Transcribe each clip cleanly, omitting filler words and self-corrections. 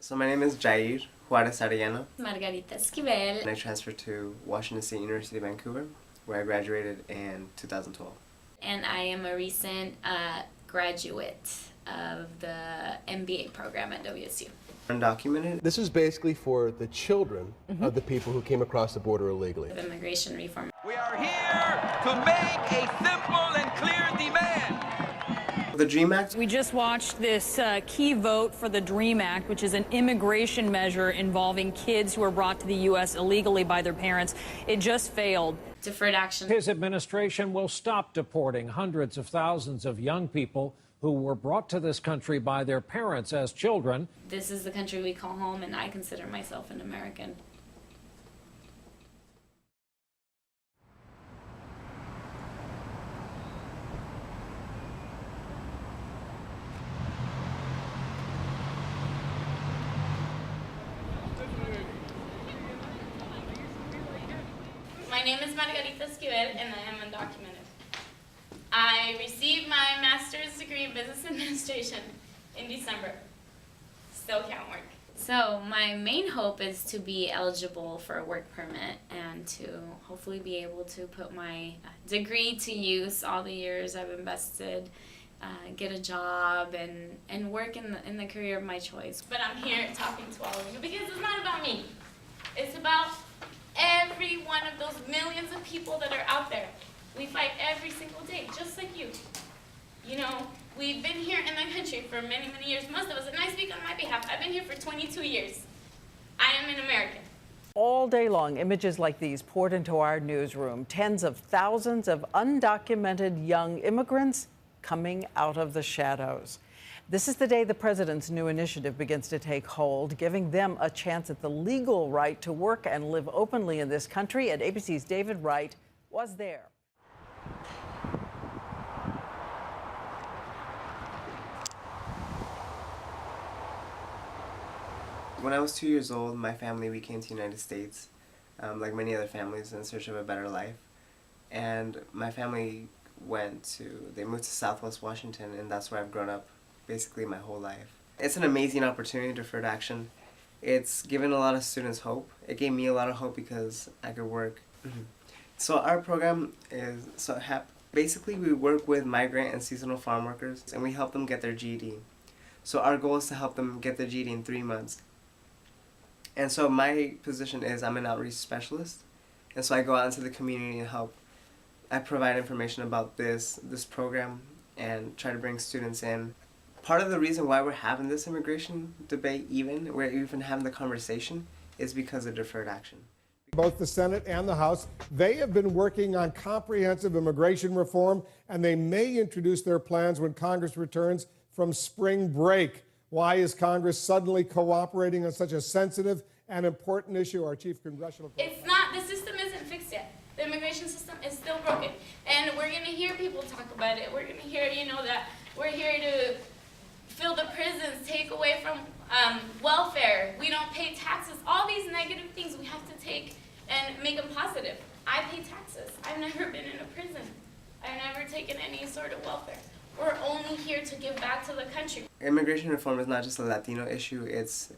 So my name is Jair Juarez Arellano. Margarita Esquivel. And I transferred to Washington State University, Vancouver, where I graduated in 2012. And I am a recent graduate of the MBA program at WSU. Undocumented. This is basically for the children of the people who came across the border illegally. Of immigration reform. We are here to make a simple and clear demand. The DREAM Act. We just watched this key vote for the DREAM Act, which is an immigration measure involving kids who are brought to the U.S. illegally by their parents. It just failed. Deferred action. His administration will stop deporting hundreds of thousands of young people who were brought to this country by their parents as children. This is the country we call home, and I consider myself an American. My name is Margarita Esquivel, and I am undocumented. I received my master's degree in business administration in December. Still can't work. So my main hope is to be eligible for a work permit and to hopefully be able to put my degree to use, all the years I've invested, get a job and work in the career of my choice. But I'm here talking to all of you because it's not about me. It's about every one of those millions of people that are out there. We fight every single day, just like you. You know, we've been here in the country for many, many years. Most of us, and I speak on my behalf, I've been here for 22 years. I am an American. All day long, images like these poured into our newsroom. Tens of thousands of undocumented young immigrants coming out of the shadows. This is the day the president's new initiative begins to take hold, giving them a chance at the legal right to work and live openly in this country. And ABC's David Wright was there. When I was 2 years old, my family, we came to the United States, like many other families, in search of a better life. And my family they moved to Southwest Washington, and that's where I've grown up basically my whole life. It's an amazing opportunity, Deferred Action. It's given a lot of students hope. It gave me a lot of hope because I could work. So our program is, basically we work with migrant and seasonal farm workers, and we help them get their GED. So our goal is to help them get their GED in 3 months. And so my position is I'm an outreach specialist, and so I go out into the community and help. I provide information about this program and try to bring students in. Part of the reason why we're having this immigration debate we're even having the conversation, is because of Deferred Action. Both the Senate and the House, they have been working on comprehensive immigration reform, and they may introduce their plans when Congress returns from spring break. Why is Congress suddenly cooperating on such a sensitive and important issue? Our chief congressional... It's not, the system isn't fixed yet. The immigration system is still broken. And we're going to hear people talk about it. We're going to hear, that we're here to fill the prisons, take away from welfare. We don't pay taxes. All these negative things we have to take and make them positive. I pay taxes. I've never been in a prison. I've never taken any sort of welfare. We're only here to give back to the country. Immigration reform is not just a Latino issue, it's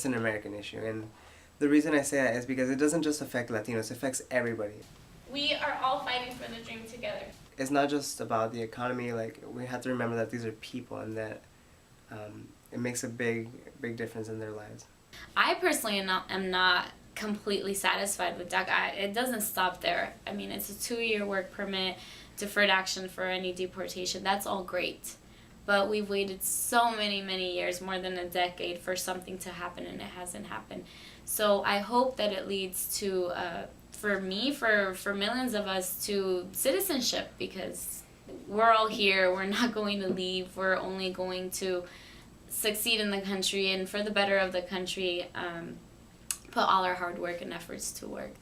an American issue. And the reason I say that is because it doesn't just affect Latinos, it affects everybody. We are all fighting for the dream together. It's not just about the economy, we have to remember that these are people and that it makes a big difference in their lives. I personally am not completely satisfied with DACA. It doesn't stop there. I mean, it's a 2-year work permit, deferred action for any deportation. That's all great. But we've waited so many years, more than a decade, for something to happen, and it hasn't happened. So I hope that it leads to, for millions of us, to citizenship, because we're all here. We're not going to leave. We're only going to succeed in the country, and for the better of the country, put all our hard work and efforts to work.